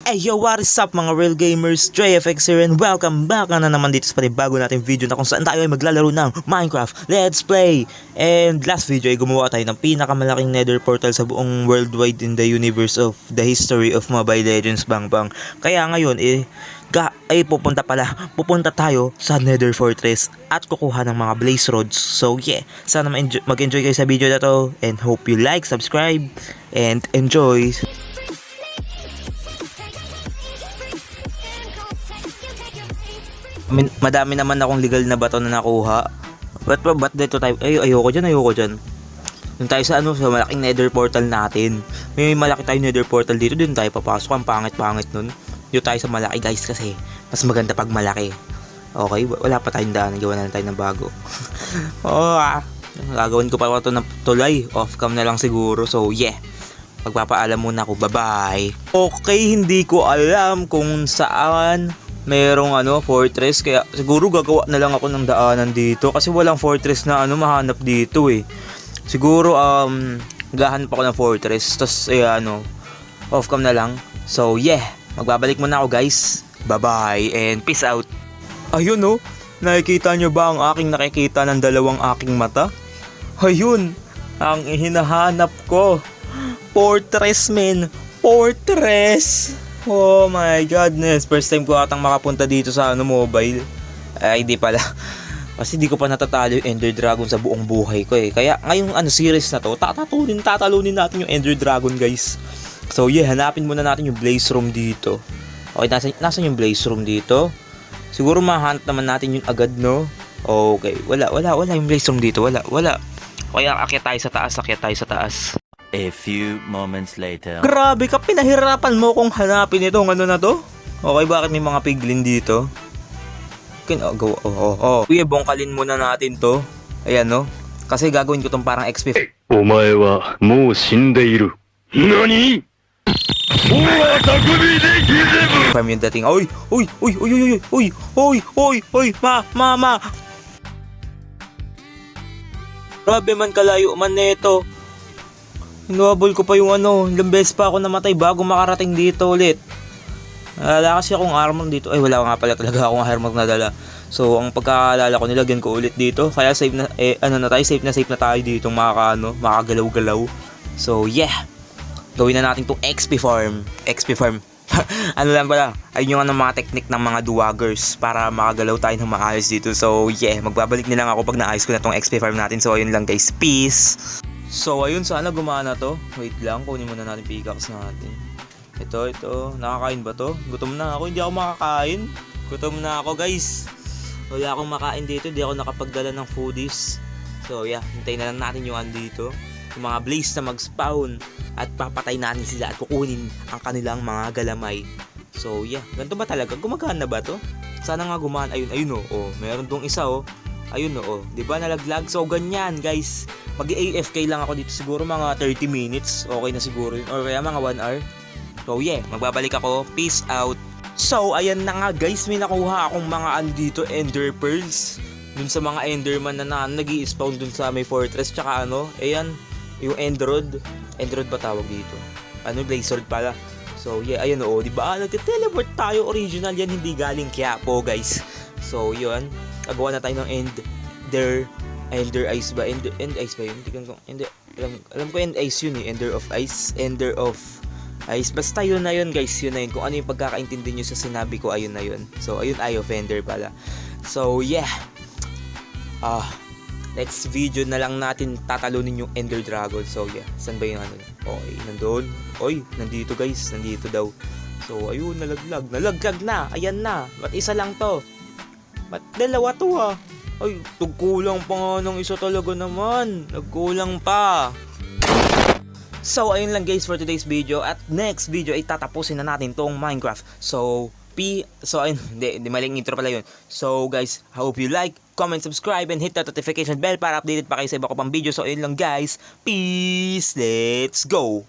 Hey yo, what is up mga real gamers? DreFX here and welcome back na naman dito sa panibago nating video na kung saan tayo ay maglalaro ng Minecraft Let's Play. And last video ay gumawa tayo ng pinakamalaking nether portal sa buong worldwide in the universe of the history of Mobile Legends Bang Bang. Kaya ngayon pupunta tayo sa Nether Fortress at kukuha ng mga blaze rods. So yeah, sana mag-enjoy kayo sa video na to and hope you like, subscribe and enjoy. Madami naman akong legal na bato na nakuha. Ba't dito tayo? Ayoko dyan. Doon tayo sa sa malaking nether portal natin. May malaki tayong nether portal dito. Doon tayo papasok. Ang pangit nun. Dito tayo sa malaki guys kasi mas maganda pag malaki. Okay, wala pa tayong daan. Gawa na lang tayo ng bago. Gagawin ko pa ito ng tulay. Off cam na lang siguro. So yeah, magpapaalam muna ako. Bye bye. Okay, hindi ko alam kung saan merong fortress, kaya siguro gagawa na lang ako ng daanan dito kasi walang fortress na mahanap dito eh. Siguro gahanap ako ng fortress tapos off cam na lang. So yeah, magbabalik muna ako guys. Bye bye and peace out. Ayun nakikita nyo ba ang aking nakikita ng dalawang aking mata? Ayun ang hinahanap ko. Fortress men, fortress. Oh my godness, first time ko atang makapunta dito sa mobile. Ay di pala. Kasi di ko pa natatalo yung Ender Dragon sa buong buhay ko eh. Kaya ngayong series na to, tatalunin natin yung Ender Dragon guys. So yeah, hanapin muna natin yung Blaze Room dito. Okay, nasan yung Blaze Room dito? Siguro mahanap naman natin yung agad Okay, wala yung Blaze Room dito, wala. Kaya akyat tayo sa taas. A few moments later. Grabe ka, pinahirapan mo kung hanapin itong na to. Okay, bakit may mga piglin dito? Kuya, bongkalin muna natin to. Ayan kasi gagawin ko tong parang XP. Omae wa mou shindeiru. Nani? Farm yung dating. Oy, ma. Grabe man kalayo man neto. Inuhabol ko pa yung ilang beses pa ako namatay bago makarating dito ulit. Wala kasi akong armor dito. Ay, wala nga pala talaga akong armor na dala. So, ang pagkakaalala ko, nilagyan ko ulit dito. Kaya safe na tayo dito makagalaw-galaw. So, yeah. Gawin na natin itong XP farm. Lang pala, ayun yung mga technique ng mga duwagers para makagalaw tayo ng maayos dito. So, yeah. Magbabalik na lang ako pag naayos ko na itong XP farm natin. So, ayun lang guys. Peace! So ayun, sana gumana to. Wait lang, kunin muna natin pickaxe natin. Ito, nakakain ba to? Gutom na ako, hindi ako makakain. Gutom na ako guys. Wala akong makain dito, hindi ako nakapagdala ng foodies. So yeah, hintayin na lang natin yung andito, yung mga blaze na mag-spawn. At papatay natin sila at kukunin ang kanilang mga galamay. So yeah, ganito ba talaga? Gumagana ba to? Sana nga gumana. Ayun meron dong isa Ayun di ba nalaglag? So ganyan guys. Mag-AFK lang ako dito siguro mga 30 minutes. Okay na siguro yun. Or kaya mga 1 hour. So yeah, magbabalik ako. Peace out. So ayan na nga guys, may nakuha akong mga andito Ender Pearls. Dun sa mga Enderman na nag-i-spawn dun sa may fortress. Tsaka ayan, yung Enderod. Enderod ba tawag dito? Blaze Sword pala. So yeah, ayun di ba? Nag-teleport tayo. Original yan, hindi galing Quiapo guys. So yun, gagawa na tayo ng Ender Ice ba? End Ice ba yun? Alam ko End Ice yun eh. Ender of Ice. Basta yun na yun guys. Yun na yun. Kung ano yung pagkakaintindi nyo sa sinabi ko, ayun na yun. So ayun, Eye of Ender pala. So yeah. Next video na lang natin tatalunin yung Ender Dragon. So yeah. Saan ba yung Okay, nandun. Oy, nandito guys. Nandito daw. So ayun, nalaglag na. Ayan na. Ba't isa lang to? Ba't dalawa to Ay, tugkulang pa nga ng isa talaga naman. Nagkulang pa. So, ayun lang guys for today's video. At next video ay tatapusin na natin tong Minecraft. So, ayun, hindi maling intro pala yun. So guys, hope you like, comment, subscribe, and hit that notification bell para updated pa kayo sa iba ko pang video. So, ayun lang guys. Peace! Let's go!